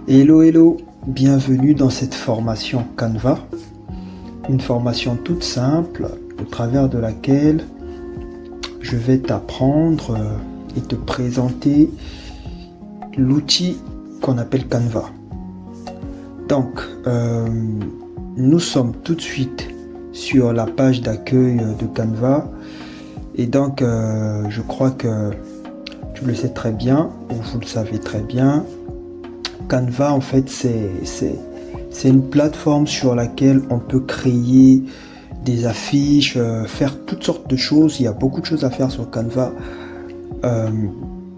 Hello, hello, bienvenue dans cette formation Canva, une formation toute simple au travers de laquelle je vais t'apprendre et te présenter l'outil qu'on appelle Canva. Donc, nous sommes tout de suite sur la page d'accueil de Canva et donc je crois que tu le sais très bien ou vous le savez très bien. Canva, en fait, c'est une plateforme sur laquelle on peut créer des affiches, faire toutes sortes de choses. Il y a beaucoup de choses à faire sur Canva.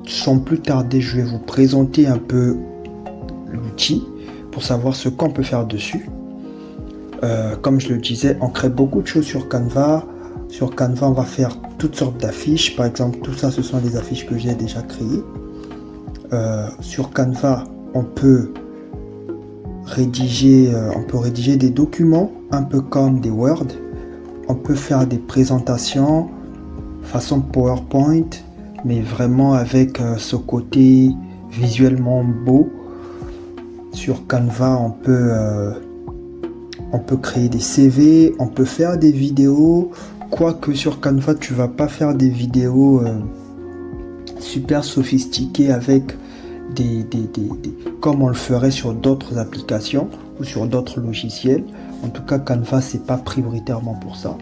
Sans plus tarder, je vais vous présenter un peu l'outil pour savoir ce qu'on peut faire dessus. Comme je le disais, on crée beaucoup de choses sur Canva. Sur Canva, on va faire toutes sortes d'affiches. Par exemple, tout ça, ce sont des affiches que j'ai déjà créées. Sur Canva, on peut rédiger des documents un peu comme des Word. On peut faire des présentations façon PowerPoint, mais vraiment avec ce côté visuellement beau. Sur Canva, on peut créer des CV, on peut faire des vidéos. Quoique sur Canva, tu vas pas faire des vidéos super sophistiquées avec comme on le ferait sur d'autres applications ou sur d'autres logiciels. En tout cas, Canva, c'est pas prioritairement pour ça.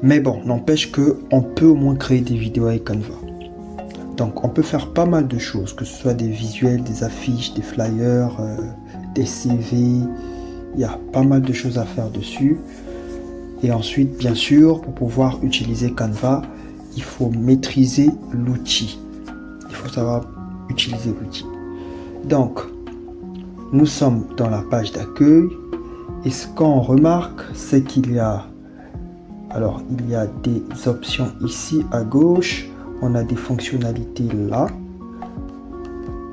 Mais bon, n'empêche que on peut au moins créer des vidéos avec Canva. Donc, on peut faire pas mal de choses, que ce soit des visuels, des affiches, des flyers, des CV. Il y a pas mal de choses à faire dessus. Et ensuite, bien sûr, pour pouvoir utiliser Canva, il faut maîtriser l'outil. Il faut savoir utiliser l'outil. Donc, nous sommes dans la page d'accueil et ce qu'on remarque, c'est qu'il y a des options ici à gauche, on a des fonctionnalités là,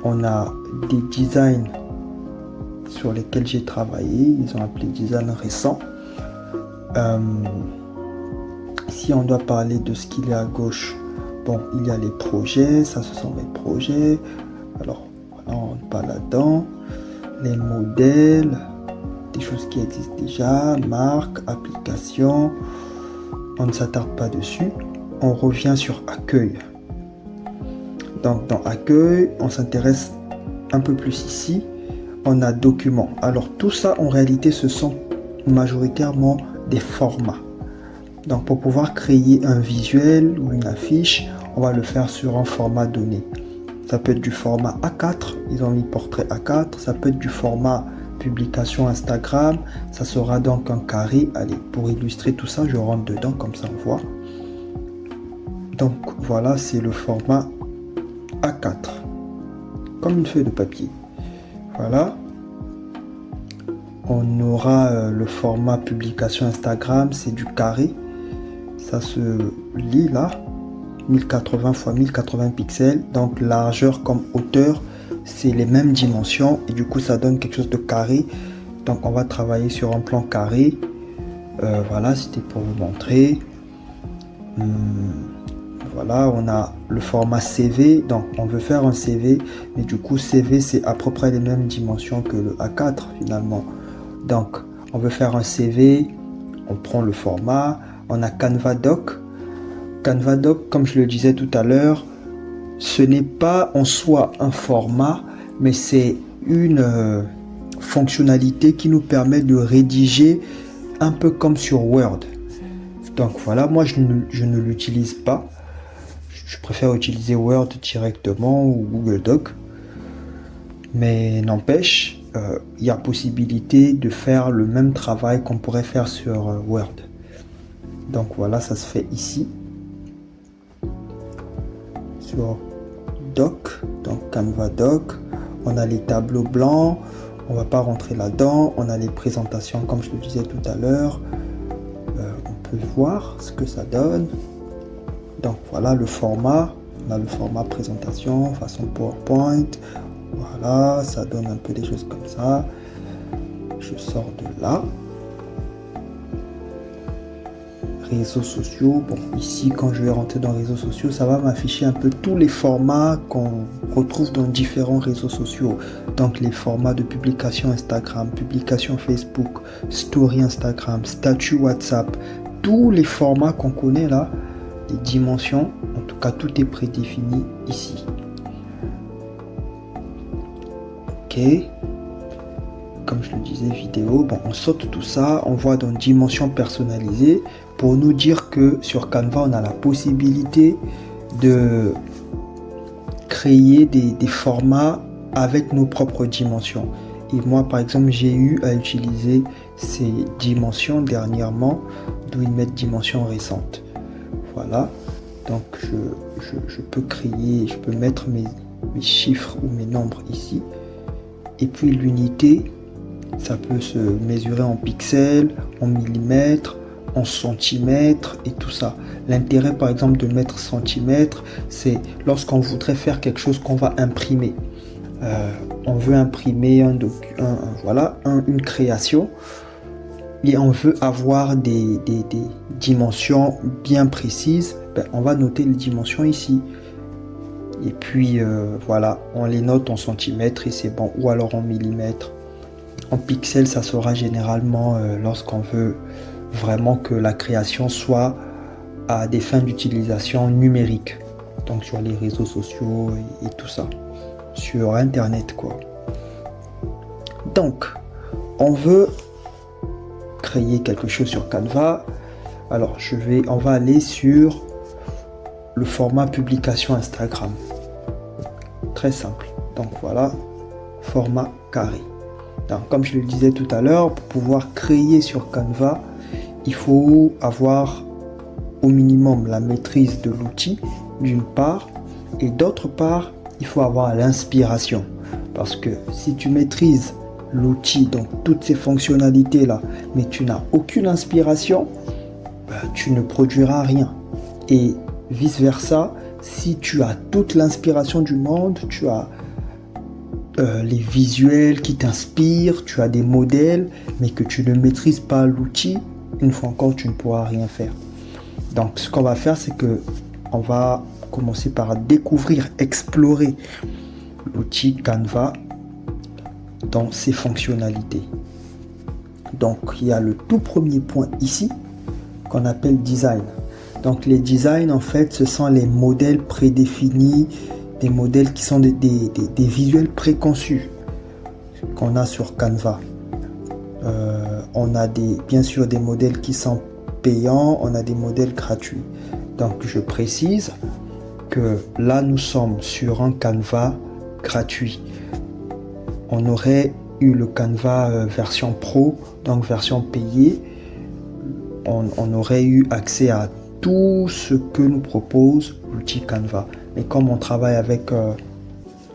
on a des designs sur lesquels j'ai travaillé, ils ont appelé design récent. Si on doit parler de ce qu'il y a à gauche, bon, il y a les projets, ça ce sont les projets. Alors, voilà, on n'est pas là-dedans. Les modèles, des choses qui existent déjà, marques, applications. On ne s'attarde pas dessus. On revient sur accueil. Donc, dans accueil, on s'intéresse un peu plus ici. On a documents. Alors, tout ça, en réalité, ce sont majoritairement des formats. Donc, pour pouvoir créer un visuel ou une affiche, on va le faire sur un format donné. Ça peut être du format A4, ils ont mis portrait A4, ça peut être du format publication Instagram, ça sera donc un carré. Allez, pour illustrer tout ça, je rentre dedans, comme ça on voit. Donc voilà, c'est le format A4, comme une feuille de papier. Voilà. On aura le format publication Instagram, c'est du carré. Ça se lit là, 1080 x 1080 pixels, donc largeur comme hauteur, c'est les mêmes dimensions et du coup ça donne quelque chose de carré. Donc on va travailler sur un plan carré. Voilà, c'était pour vous montrer. Voilà, on a le format CV, donc on veut faire un CV, mais du coup CV c'est à peu près les mêmes dimensions que le A4 finalement. Donc on veut faire un CV, on prend le format. On a Canva Doc. Canva Doc, comme je le disais tout à l'heure, ce n'est pas en soi un format, mais c'est une fonctionnalité qui nous permet de rédiger un peu comme sur Word. Donc voilà, moi je ne l'utilise pas. Je préfère utiliser Word directement ou Google Doc. Mais n'empêche, il y a possibilité de faire le même travail qu'on pourrait faire sur Word. Donc voilà, ça se fait ici sur Doc, donc Canva Doc. On a les tableaux blancs, on va pas rentrer là-dedans. On a les présentations comme je le disais tout à l'heure. On peut voir ce que ça donne. Donc voilà le format. On a le format présentation façon PowerPoint. Voilà, ça donne un peu des choses comme ça. Je sors de là. réseaux sociaux. Bon, ici, quand je vais rentrer dans réseaux sociaux, ça va m'afficher un peu tous les formats qu'on retrouve dans différents réseaux sociaux. Donc, les formats de publication Instagram, publication Facebook, story Instagram, statut WhatsApp, tous les formats qu'on connaît là, les dimensions, en tout cas, tout est prédéfini ici. Ok. Comme je le disais, vidéo, bon, on saute tout ça, on voit dans dimension personnalisée pour nous dire que sur Canva, on a la possibilité de créer des formats avec nos propres dimensions. Et moi, par exemple, j'ai eu à utiliser ces dimensions dernièrement, d'où ils mettent dimension récente. Voilà, donc je peux créer, je peux mettre mes chiffres ou mes nombres ici. Et puis l'unité, ça peut se mesurer en pixels, en millimètres, en centimètres et tout ça. L'intérêt par exemple de mettre centimètres, c'est lorsqu'on voudrait faire quelque chose qu'on va imprimer. On veut imprimer une création et on veut avoir des dimensions bien précises. On va noter les dimensions ici. Et puis voilà, on les note en centimètres et c'est bon, ou alors en millimètres. En pixels, ça sera généralement lorsqu'on veut vraiment que la création soit à des fins d'utilisation numérique. Donc sur les réseaux sociaux et tout ça. Sur Internet, quoi. Donc, on veut créer quelque chose sur Canva. Alors, on va aller sur le format publication Instagram. Très simple. Donc voilà, format carré. Donc, comme je le disais tout à l'heure, pour pouvoir créer sur Canva, il faut avoir au minimum la maîtrise de l'outil, d'une part, et d'autre part, il faut avoir l'inspiration. Parce que si tu maîtrises l'outil, donc toutes ces fonctionnalités là, mais tu n'as aucune inspiration, tu ne produiras rien. Et vice versa, si tu as toute l'inspiration du monde, tu as les visuels qui t'inspirent, tu as des modèles, mais que tu ne maîtrises pas l'outil, une fois encore, tu ne pourras rien faire. Donc, ce qu'on va faire, c'est que on va commencer par découvrir, explorer l'outil Canva dans ses fonctionnalités. Donc, il y a le tout premier point ici qu'on appelle design. Donc, les designs, en fait, ce sont les modèles prédéfinis, des modèles qui sont des visuels préconçus qu'on a sur Canva. On a bien sûr des modèles qui sont payants, on a des modèles gratuits. Donc je précise que là nous sommes sur un Canva gratuit. On aurait eu le Canva version pro, donc version payée. On aurait eu accès à tout ce que nous propose l'outil Canva. Mais comme on travaille avec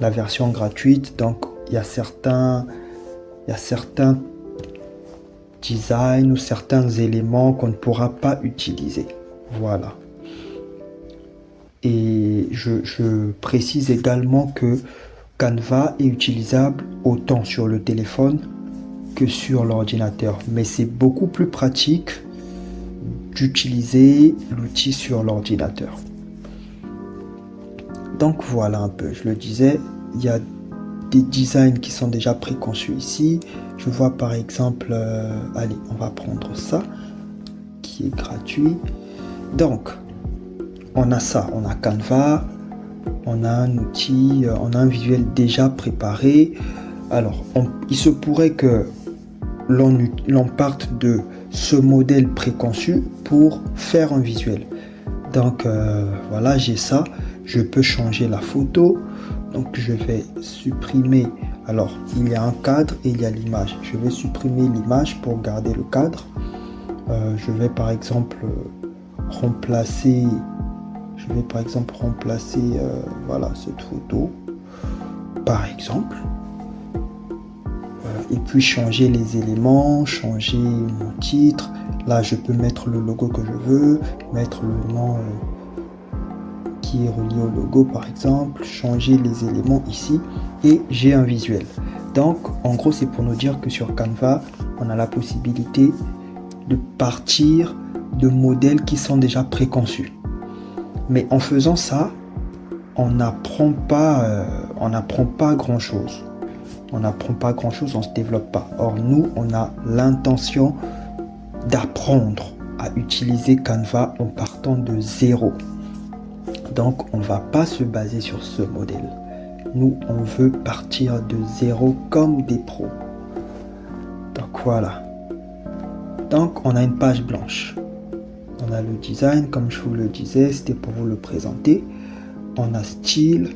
la version gratuite, donc il y a certains designs ou certains éléments qu'on ne pourra pas utiliser. Voilà. Et je précise également que Canva est utilisable autant sur le téléphone que sur l'ordinateur. Mais c'est beaucoup plus pratique d'utiliser l'outil sur l'ordinateur. Donc voilà un peu, je le disais, il y a des designs qui sont déjà préconçus ici. Je vois par exemple, allez, on va prendre ça, qui est gratuit. Donc, on a ça, on a Canva, on a un outil, on a un visuel déjà préparé. Alors, il se pourrait que l'on parte de ce modèle préconçu pour faire un visuel. Donc, voilà, j'ai ça. Je peux changer la photo. Donc, je vais supprimer. Alors, il y a un cadre et il y a l'image. Je vais supprimer l'image pour garder le cadre. Je vais par exemple remplacer. Voilà, cette photo. Par exemple. Et puis changer les éléments, changer mon titre. Là, je peux mettre le logo que je veux, mettre le nom qui est relié au logo par exemple, changer les éléments ici et j'ai un visuel. Donc en gros c'est pour nous dire que sur Canva on a la possibilité de partir de modèles qui sont déjà préconçus. Mais en faisant ça, on n'apprend pas grand-chose. On n'apprend pas grand-chose, on ne se développe pas. Or, nous, on a l'intention d'apprendre à utiliser Canva en partant de zéro. Donc, on ne va pas se baser sur ce modèle. Nous, on veut partir de zéro comme des pros. Donc, voilà. Donc, on a une page blanche. On a le design, comme je vous le disais, c'était pour vous le présenter. On a style.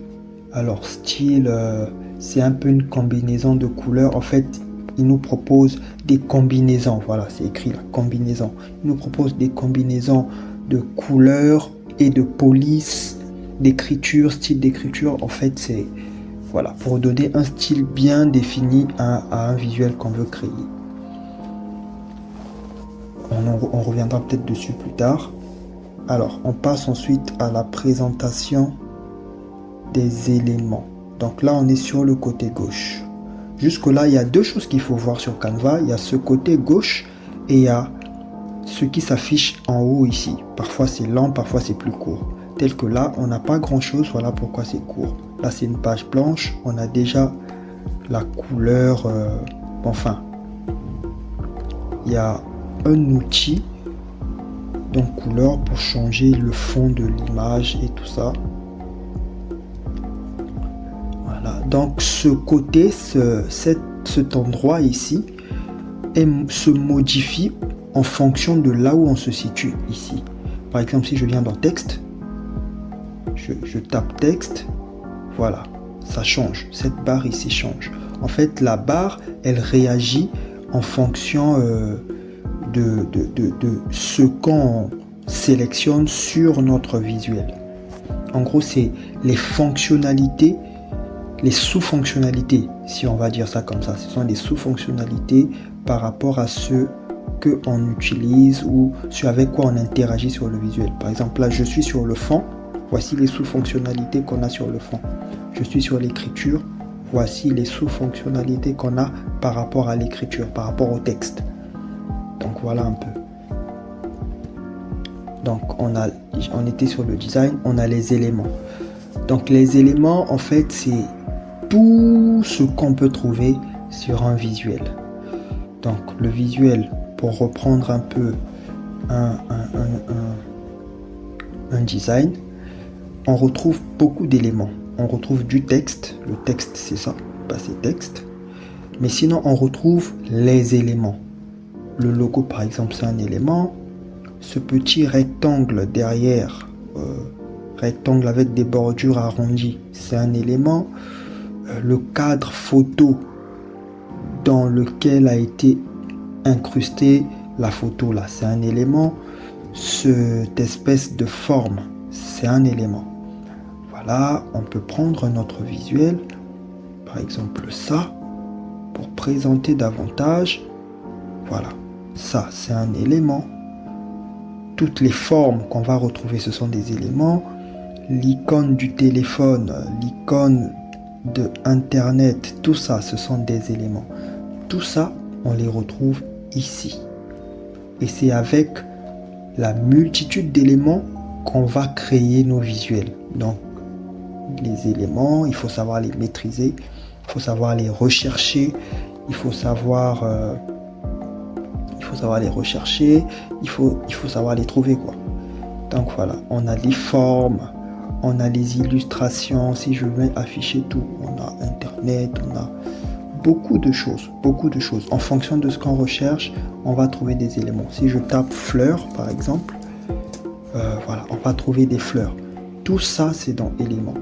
Alors, style, c'est un peu une combinaison de couleurs. En fait, il nous propose des combinaisons. Voilà, c'est écrit là, combinaison. Il nous propose des combinaisons de couleurs et de police, d'écriture, style d'écriture. En fait, c'est voilà, pour donner un style bien défini à un visuel qu'on veut créer. On reviendra peut-être dessus plus tard. Alors, on passe ensuite à la présentation des éléments. Donc là, on est sur le côté gauche. Jusque-là, il y a deux choses qu'il faut voir sur Canva. Il y a ce côté gauche et il y a ce qui s'affiche en haut ici. Parfois, c'est lent, parfois, c'est plus court. Tel que là, on n'a pas grand-chose. Voilà pourquoi c'est court. Là, c'est une page blanche. On a déjà la couleur. Enfin, il y a un outil donc couleur pour changer le fond de l'image et tout ça. Voilà, donc ce côté, cet endroit ici se modifie en fonction de là où on se situe ici. Par exemple, si je viens dans texte, je tape texte, voilà, ça change, cette barre ici change. En fait, la barre, elle réagit en fonction de ce qu'on sélectionne sur notre visuel. En gros, c'est les fonctionnalités, les sous-fonctionnalités, si on va dire ça comme ça. Ce sont des sous-fonctionnalités par rapport à ce qu'on utilise ou ce avec quoi on interagit sur le visuel. Par exemple, là, je suis sur le fond. Voici les sous-fonctionnalités qu'on a sur le fond. Je suis sur l'écriture. Voici les sous-fonctionnalités qu'on a par rapport à l'écriture, par rapport au texte. Donc voilà un peu. Donc on était sur le design, on a les éléments. Donc les éléments, en fait, c'est tout ce qu'on peut trouver sur un visuel. Donc le visuel, pour reprendre un peu un design, on retrouve beaucoup d'éléments. On retrouve du texte. Le texte, c'est ça, c'est texte. Mais sinon, on retrouve les éléments. Le logo, par exemple, c'est un élément. Ce petit rectangle derrière, rectangle avec des bordures arrondies, c'est un élément. Le cadre photo dans lequel a été incrustée la photo, là, c'est un élément. Cette espèce de forme, c'est un élément. Voilà, on peut prendre notre visuel, par exemple ça, pour présenter davantage. Voilà, ça c'est un élément. Toutes les formes qu'on va retrouver, ce sont des éléments. L'icône du téléphone, l'icône de Internet, tout ça, ce sont des éléments. Tout ça, on les retrouve ici. Et c'est avec la multitude d'éléments qu'on va créer nos visuels. Donc, les éléments, il faut savoir les maîtriser, il faut savoir les rechercher, il faut savoir les rechercher, il faut savoir les trouver, quoi. Donc voilà, on a les formes, on a les illustrations. Si je veux afficher tout, on a Internet, on a beaucoup de choses. En fonction de ce qu'on recherche, on va trouver des éléments. Si je tape fleurs, par exemple, voilà, on va trouver des fleurs. Tout ça, c'est dans éléments.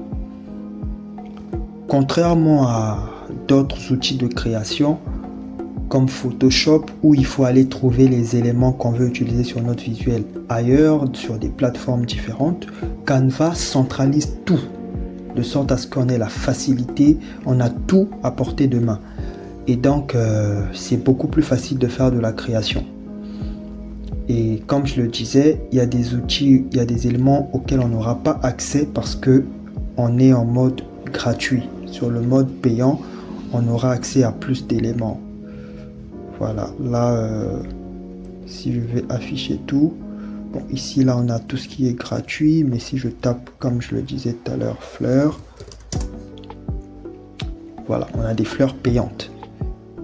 Contrairement à d'autres outils de création, comme Photoshop, où il faut aller trouver les éléments qu'on veut utiliser sur notre visuel ailleurs, sur des plateformes différentes, Canva centralise tout, de sorte à ce qu'on ait la facilité, on a tout à portée de main. Et donc, c'est beaucoup plus facile de faire de la création. Et comme je le disais, il y a des outils, il y a des éléments auxquels on n'aura pas accès parce que on est en mode gratuit. Sur le mode payant, on aura accès à plus d'éléments. Voilà, là, si je vais afficher tout, Bon, ici, là, on a tout ce qui est gratuit, mais si je tape, comme je le disais tout à l'heure, fleurs, voilà, on a des fleurs payantes.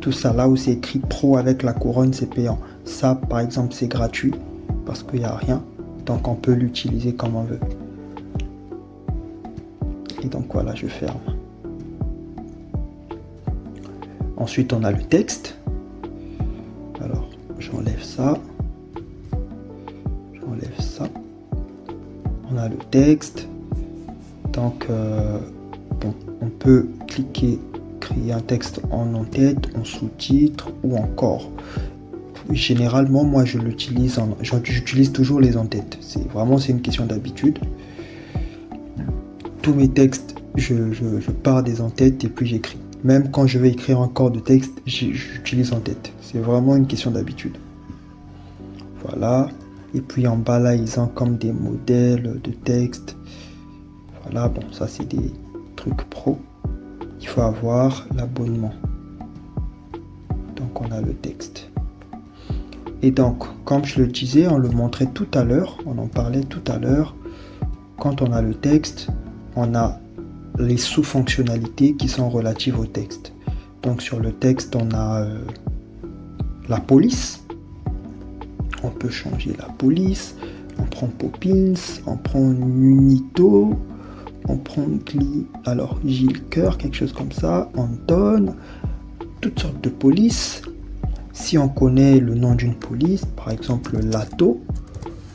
Tout ça, là où c'est écrit pro avec la couronne, c'est payant. Ça, par exemple, c'est gratuit, parce qu'il n'y a rien. Donc, on peut l'utiliser comme on veut. Et donc, voilà, je ferme. Ensuite, on a le texte. Alors, j'enlève ça. J'enlève ça. On a le texte. Donc, bon, on peut cliquer, créer un texte en en-tête, en sous-titre ou en corps. Généralement, moi, j'utilise toujours les en-têtes. C'est une question d'habitude. Tous mes textes, je pars des en-têtes et puis j'écris. Même quand je vais écrire un corps de texte, j'utilise en-tête. C'est vraiment une question d'habitude. Voilà. Et puis en bas là, ils ont comme des modèles de texte. Voilà, bon, ça c'est des trucs pro. Il faut avoir l'abonnement. Donc on a le texte. Et donc, comme je le disais, on le montrait tout à l'heure, on en parlait tout à l'heure. Quand on a le texte, on a les sous-fonctionnalités qui sont relatives au texte. Donc sur le texte, on a la police. On peut changer la police. On prend Poppins, on prend Unito, on prend Gilles Coeur, quelque chose comme ça. On donne toutes sortes de polices. Si on connaît le nom d'une police, par exemple Lato,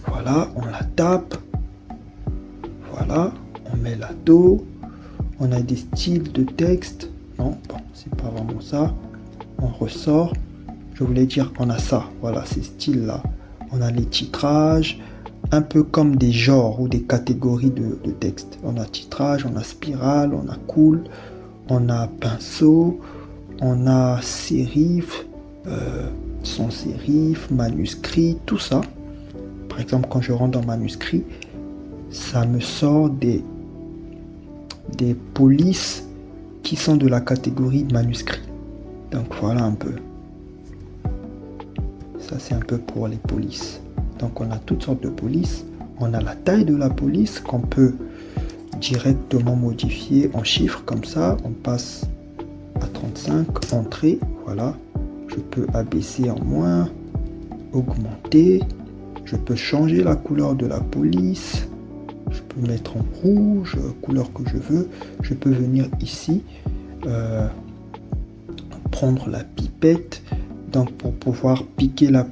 voilà, on la tape. Voilà, on met Lato. On a des styles de texte. Non, bon, c'est pas vraiment ça. On ressort. Je voulais dire, on a ça. Voilà, ces styles-là. On a les titrages, un peu comme des genres ou des catégories de texte. On a titrage, on a spirale, on a cool, on a pinceau, on a sérif, sans sérif, manuscrit, tout ça. Par exemple, quand je rentre dans manuscrit, ça me sort des polices qui sont de la catégorie manuscrit. Donc voilà un peu. Ça c'est un peu pour les polices. Donc on a toutes sortes de polices. On a la taille de la police qu'on peut directement modifier en chiffres comme ça. On passe à 35, entrée, voilà. Je peux abaisser en moins, augmenter. Je peux changer la couleur de la police. Je peux mettre en rouge, couleur que je veux. Je peux venir ici, prendre la pipette, donc pour pouvoir piquer la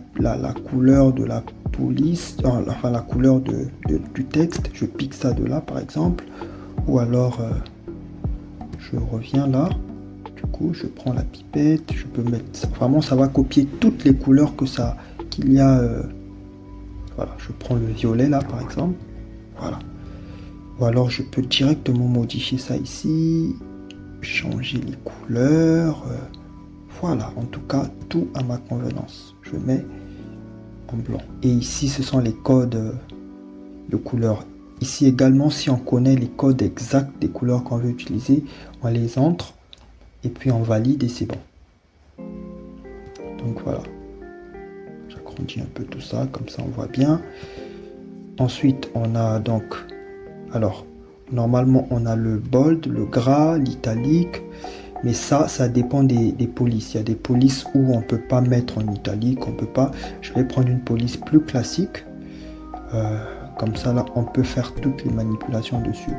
couleur de la police, enfin la couleur du texte. Je pique ça de là par exemple, ou alors je reviens là. Du coup, je prends la pipette, je peux mettre. Vraiment, ça va copier toutes les couleurs qu'il y a. Voilà, je prends le violet là par exemple. Voilà. Ou alors je peux directement modifier ça ici, changer les couleurs. Voilà, en tout cas, tout à ma convenance. Je mets en blanc. Et ici, ce sont les codes de couleurs. Ici également, si on connaît les codes exacts des couleurs qu'on veut utiliser, on les entre et puis on valide et c'est bon. Donc voilà. J'agrandis un peu tout ça, comme ça on voit bien. Ensuite, on a donc... Alors, normalement, on a le bold, le gras, l'italique. Mais ça dépend des polices. Il y a des polices où on ne peut pas mettre en italique, on peut pas. Je vais prendre une police plus classique. Comme ça, là, on peut faire toutes les manipulations dessus.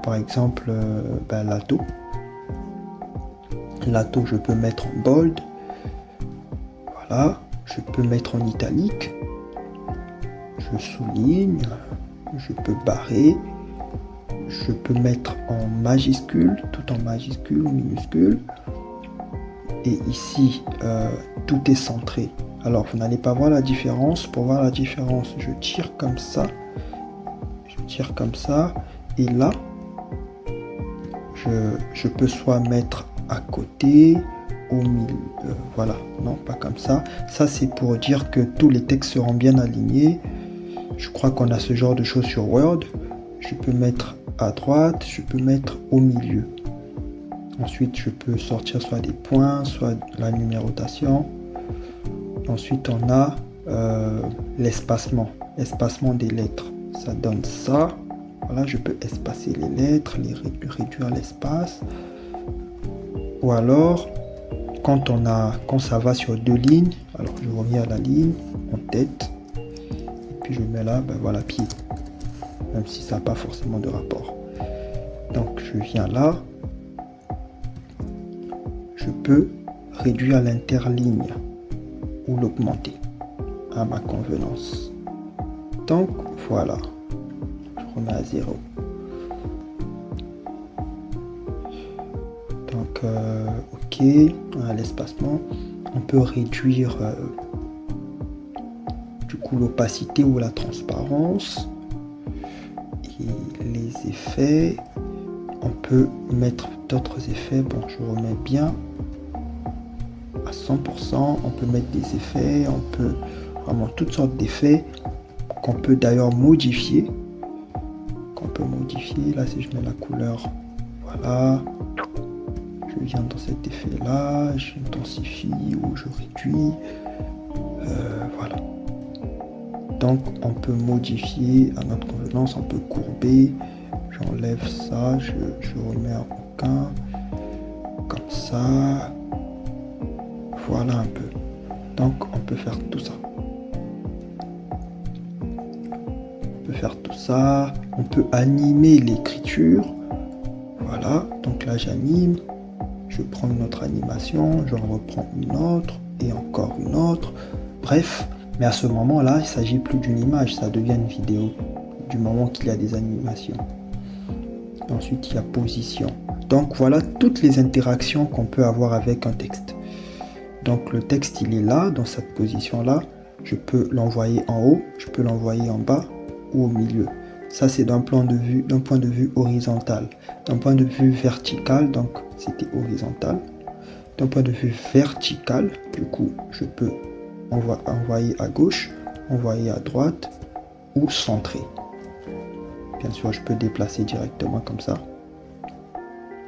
Par exemple, Lato. Lato, je peux mettre en bold. Voilà. Je peux mettre en italique. Je souligne. Je peux barrer. Je peux mettre en majuscule, tout en majuscule, minuscule. Et ici, tout est centré. Alors, vous n'allez pas voir la différence. Pour voir la différence, je tire comme ça. Je tire comme ça. Et là, je peux soit mettre à côté, au milieu. Voilà, non, pas comme ça. Ça, c'est pour dire que tous les textes seront bien alignés. Je crois qu'on a ce genre de choses sur Word. Je peux mettre à droite, je peux mettre au milieu. Ensuite, je peux sortir soit des points, soit la numérotation. Ensuite, on a l'espacement. espacement des lettres, ça donne ça. Voilà, je peux espacer les lettres, réduire l'espace. Ou alors, quand ça va sur 2 lignes, alors je reviens à la ligne en tête, et puis je mets là, ben voilà, pied, même si ça n'a pas forcément de rapport. Donc je viens là, je peux réduire l'interligne ou l'augmenter à ma convenance. Donc voilà, je remets à 0. Donc ok, on a l'espacement. On peut réduire du coup l'opacité ou la transparence. Et les effets, on peut mettre d'autres effets. Bon, je remets bien à 100%. On peut mettre des effets, on peut vraiment toutes sortes d'effets qu'on peut d'ailleurs modifier. Là, si je mets la couleur, voilà. Je viens dans cet effet là, j'intensifie ou je réduis, voilà. Donc on peut modifier à notre convenance, on peut courber, j'enlève ça, je remets un aucun, comme ça, voilà un peu. Donc on peut faire tout ça. On peut animer l'écriture, voilà, donc là j'anime. Je prends une autre animation, j'en reprends une autre, et encore une autre. Bref, mais à ce moment-là, il ne s'agit plus d'une image, ça devient une vidéo, du moment qu'il y a des animations. Ensuite, il y a position. Donc voilà toutes les interactions qu'on peut avoir avec un texte. Donc le texte, il est là, dans cette position-là. Je peux l'envoyer en haut, je peux l'envoyer en bas ou au milieu. Ça, c'est d'un point de vue horizontal. D'un point de vue vertical, donc c'était horizontal. D'un point de vue vertical, du coup, je peux envoyer à gauche, envoyer à droite ou centrer. Bien sûr, je peux déplacer directement comme ça.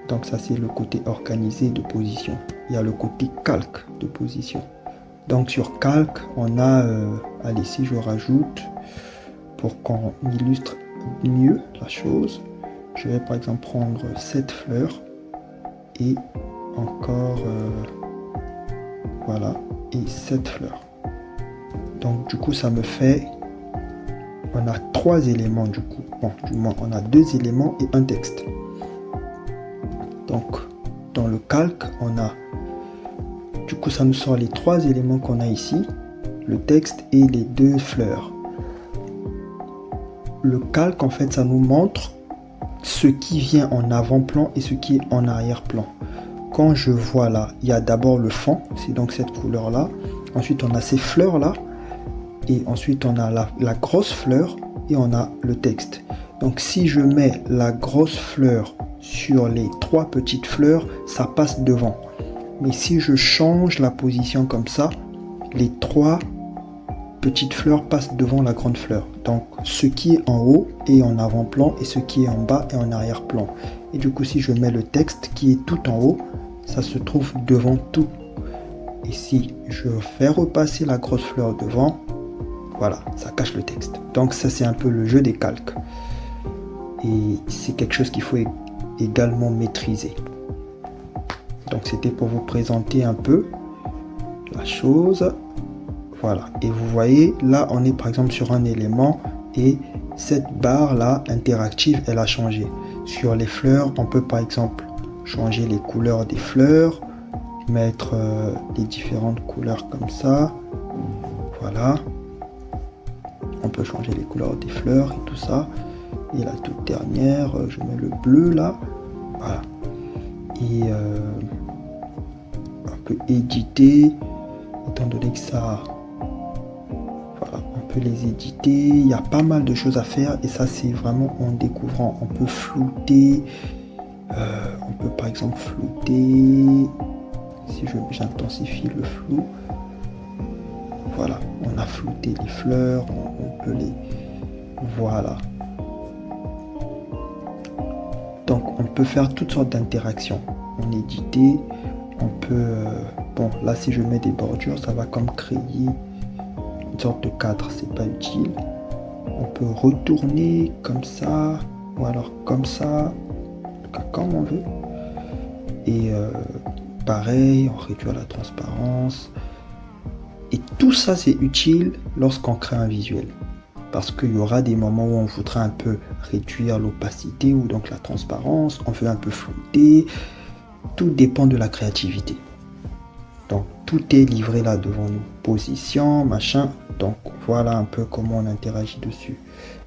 Donc ça, c'est le côté organisé de position. Il y a le côté calque de position. Donc sur calque, on a, allez, si je rajoute, pour qu'on illustre mieux la chose, je vais par exemple prendre cette fleur et encore voilà, et cette fleur. Donc du coup ça me fait, on a 3 éléments du coup, bon du moins on a 2 éléments et un texte. Donc dans le calque on a, du coup ça nous sort les 3 éléments qu'on a ici, le texte et les 2 fleurs. Le calque, en fait, ça nous montre ce qui vient en avant-plan et ce qui est en arrière-plan. Quand je vois là, il y a d'abord le fond, c'est donc cette couleur-là. Ensuite, on a ces fleurs-là. Et ensuite, on a la grosse fleur et on a le texte. Donc, si je mets la grosse fleur sur les 3 petites fleurs, ça passe devant. Mais si je change la position comme ça, les 3 petites fleurs passent devant la grande fleur. Donc ce qui est en haut est en avant-plan et ce qui est en bas est en arrière-plan. Et du coup, si je mets le texte qui est tout en haut, ça se trouve devant tout. Et si je fais repasser la grosse fleur devant, voilà, ça cache le texte. Donc ça, c'est un peu le jeu des calques. Et c'est quelque chose qu'il faut également maîtriser. Donc c'était pour vous présenter un peu la chose. Voilà, et vous voyez, là on est par exemple sur un élément et cette barre là interactive, elle a changé. Sur les fleurs, on peut par exemple changer les couleurs des fleurs, mettre les différentes couleurs comme ça. Voilà, on peut changer les couleurs des fleurs et tout ça. Et la toute dernière, je mets le bleu là. Voilà, et on peut éditer, étant donné que ça... On peut les éditer, il y a pas mal de choses à faire et ça c'est vraiment en découvrant. On peut flouter, on peut par exemple flouter, si j'intensifie le flou, voilà, on a flouté les fleurs, on peut les, voilà. Donc on peut faire toutes sortes d'interactions, en éditer, on peut, bon là si je mets des bordures ça va comme créer une sorte de cadre, c'est pas utile. On peut retourner comme ça, ou alors comme ça, comme on veut. Et pareil, on réduit la transparence. Et tout ça, c'est utile lorsqu'on crée un visuel. Parce qu'il y aura des moments où on voudra un peu réduire l'opacité ou donc la transparence, on veut un peu flouter. Tout dépend de la créativité. Donc tout est livré là devant nous. Position, machin. Donc voilà un peu comment on interagit dessus.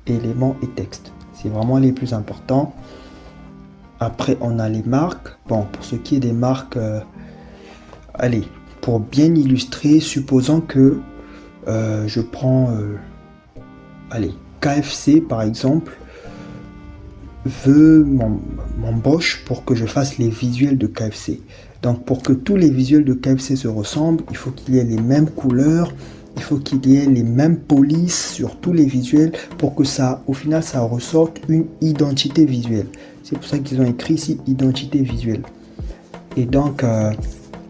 Éléments et texte. C'est vraiment les plus importants. Après on a les marques. Bon, pour ce qui est des marques, allez, pour bien illustrer, supposons que je prends... allez, KFC par exemple m'embauche pour que je fasse les visuels de KFC. Donc pour que tous les visuels de KFC se ressemblent, il faut qu'il y ait les mêmes couleurs, il faut qu'il y ait les mêmes polices sur tous les visuels pour que ça, au final, ça ressorte une identité visuelle. C'est pour ça qu'ils ont écrit ici identité visuelle. Et donc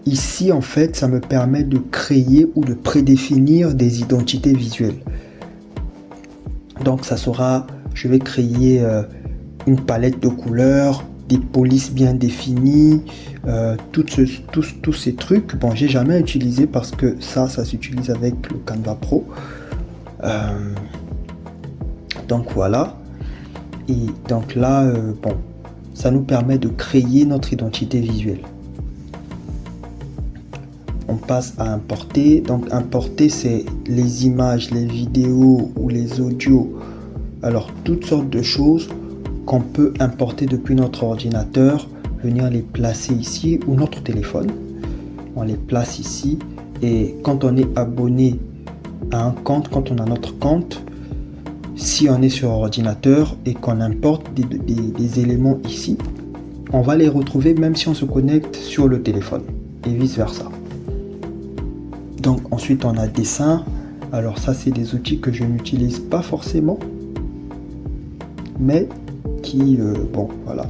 ici en fait, ça me permet de créer ou de prédéfinir des identités visuelles. Donc ça sera, je vais créer une palette de couleurs, des polices bien définies, tous ces trucs. Bon, j'ai jamais utilisé parce que ça s'utilise avec le Canva Pro. Donc voilà. Et donc là, bon, ça nous permet de créer notre identité visuelle. On passe à importer. Donc importer, c'est les images, les vidéos ou les audios. Alors toutes sortes de choses qu'on peut importer depuis notre ordinateur, venir les placer ici ou notre téléphone. On les place ici et quand on est abonné à un compte, quand on a notre compte, si on est sur ordinateur et qu'on importe des éléments ici, on va les retrouver même si on se connecte sur le téléphone et vice versa. Donc ensuite on a dessin. Alors ça c'est des outils que je n'utilise pas forcément, mais qui bon voilà,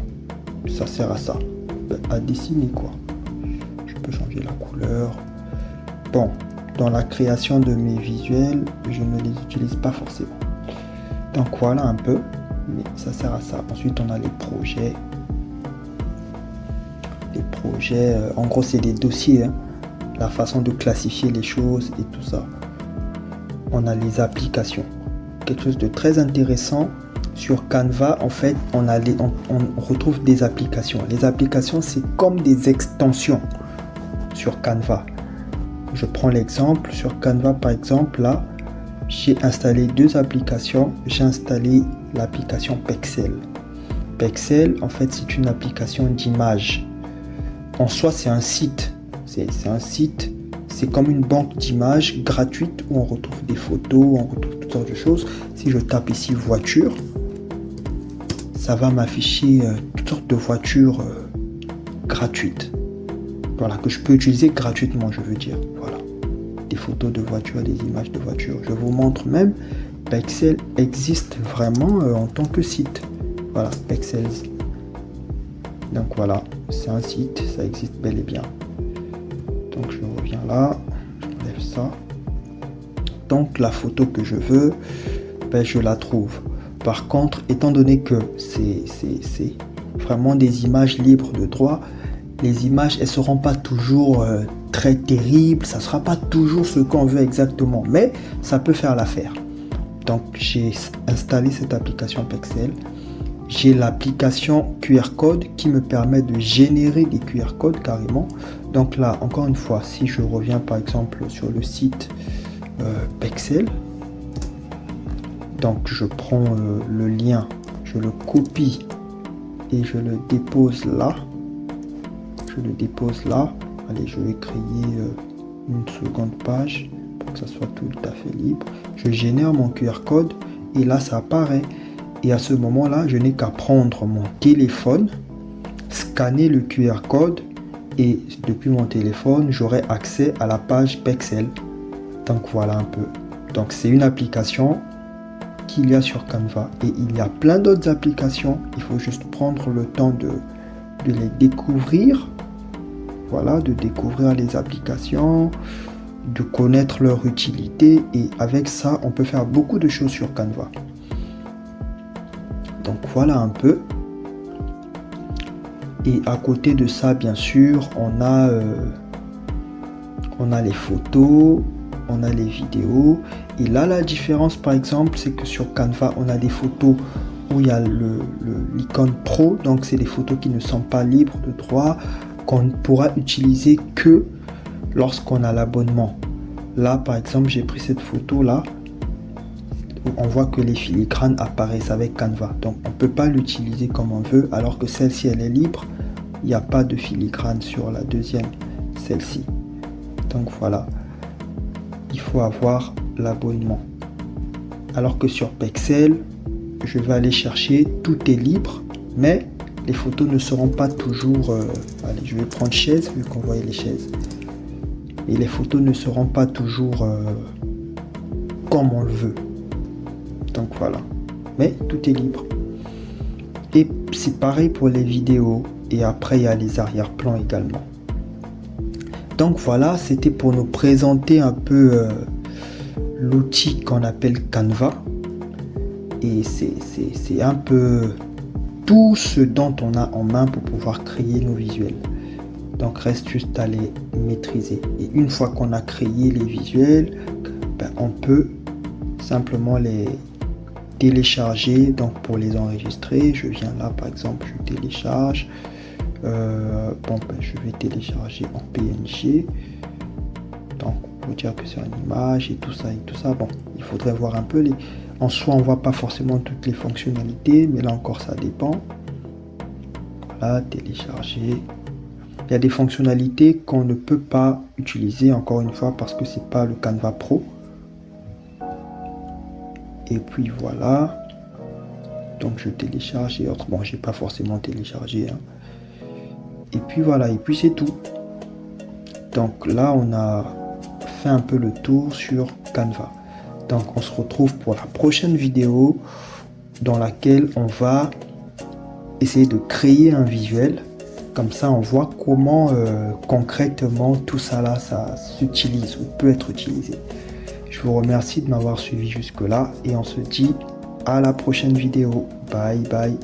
ça sert à ça, à dessiner quoi. Je peux changer la couleur. Bon, dans la création de mes visuels, je ne les utilise pas forcément. Donc voilà un peu, mais ça sert à ça. Ensuite on a les projets. Les projets, en gros c'est des dossiers, hein. La façon de classifier les choses et tout ça. On a les applications. Quelque chose de très intéressant sur Canva, en fait, on retrouve des applications. Les applications, c'est comme des extensions sur Canva. Je prends l'exemple. Sur Canva, par exemple, là, j'ai installé deux applications. J'ai installé l'application Pexel. Pexel, en fait, c'est une application d'image. En soi, c'est un site. C'est un site, c'est comme une banque d'images gratuite où on retrouve des photos, on retrouve toutes sortes de choses. Si je tape ici voiture, ça va m'afficher toutes sortes de voitures gratuites. Voilà, que je peux utiliser gratuitement, je veux dire. Voilà, des photos de voitures, des images de voitures. Je vous montre même, Pexel existe vraiment en tant que site. Voilà, Pexel. Donc voilà, c'est un site, ça existe bel et bien. Donc je reviens là, je lève ça. Donc la photo que je veux, ben, je la trouve. Par contre, étant donné que c'est vraiment des images libres de droit, les images, elles ne seront pas toujours très terribles, ça ne sera pas toujours ce qu'on veut exactement, mais ça peut faire l'affaire. Donc j'ai installé cette application Pexel. J'ai l'application QR code qui me permet de générer des QR codes carrément. Donc là, encore une fois, si je reviens par exemple sur le site Pexel, donc je prends le lien, je le copie et je le dépose là. Je le dépose là. Allez, je vais créer une seconde page pour que ça soit tout à fait libre. Je génère mon QR code et là, ça apparaît. Et à ce moment-là, je n'ai qu'à prendre mon téléphone, scanner le QR code et depuis mon téléphone, j'aurai accès à la page Pexel. Donc voilà un peu. Donc c'est une application qu'il y a sur Canva et il y a plein d'autres applications. Il faut juste prendre le temps de les découvrir. Voilà, de découvrir les applications, de connaître leur utilité et avec ça, on peut faire beaucoup de choses sur Canva. Donc voilà un peu. Et à côté de ça, bien sûr, on a les photos, on a les vidéos. Et là, la différence, par exemple, c'est que sur Canva, on a des photos où il y a l'icône Pro. Donc, c'est des photos qui ne sont pas libres de droit, qu'on ne pourra utiliser que lorsqu'on a l'abonnement. Là, par exemple, j'ai pris cette photo-là. On voit que les filigranes apparaissent avec Canva. Donc, on ne peut pas l'utiliser comme on veut, alors que celle-ci, elle est libre. Il n'y a pas de filigrane sur la deuxième, celle-ci. Donc voilà, il faut avoir l'abonnement. Alors que sur Pexel, je vais aller chercher, tout est libre, mais les photos ne seront pas toujours... allez, je vais prendre chaise, vu qu'on voyait les chaises. Et les photos ne seront pas toujours comme on le veut. Donc voilà, mais tout est libre. Et c'est pareil pour les vidéos. Et après, il y a les arrière-plans également. Donc voilà, c'était pour nous présenter un peu l'outil qu'on appelle Canva. Et c'est un peu tout ce dont on a en main pour pouvoir créer nos visuels. Donc reste juste à les maîtriser. Et une fois qu'on a créé les visuels, ben, on peut simplement les télécharger. Donc pour les enregistrer, je viens là par exemple, je télécharge. Je vais télécharger en PNG. Donc pour dire que c'est une image et tout ça. Bon, il faudrait voir un peu en soi, on voit pas forcément toutes les fonctionnalités, mais là encore ça dépend. Voilà, télécharger. Il y a des fonctionnalités qu'on ne peut pas utiliser encore une fois parce que c'est pas le Canva Pro. Et puis voilà. Donc je télécharge et autres. Bon, j'ai pas forcément téléchargé. Et puis voilà, et puis c'est tout. Donc là, on a fait un peu le tour sur Canva. Donc on se retrouve pour la prochaine vidéo dans laquelle on va essayer de créer un visuel. Comme ça, on voit comment concrètement tout ça là, ça s'utilise ou peut être utilisé. Je vous remercie de m'avoir suivi jusque là et on se dit à la prochaine vidéo. Bye bye.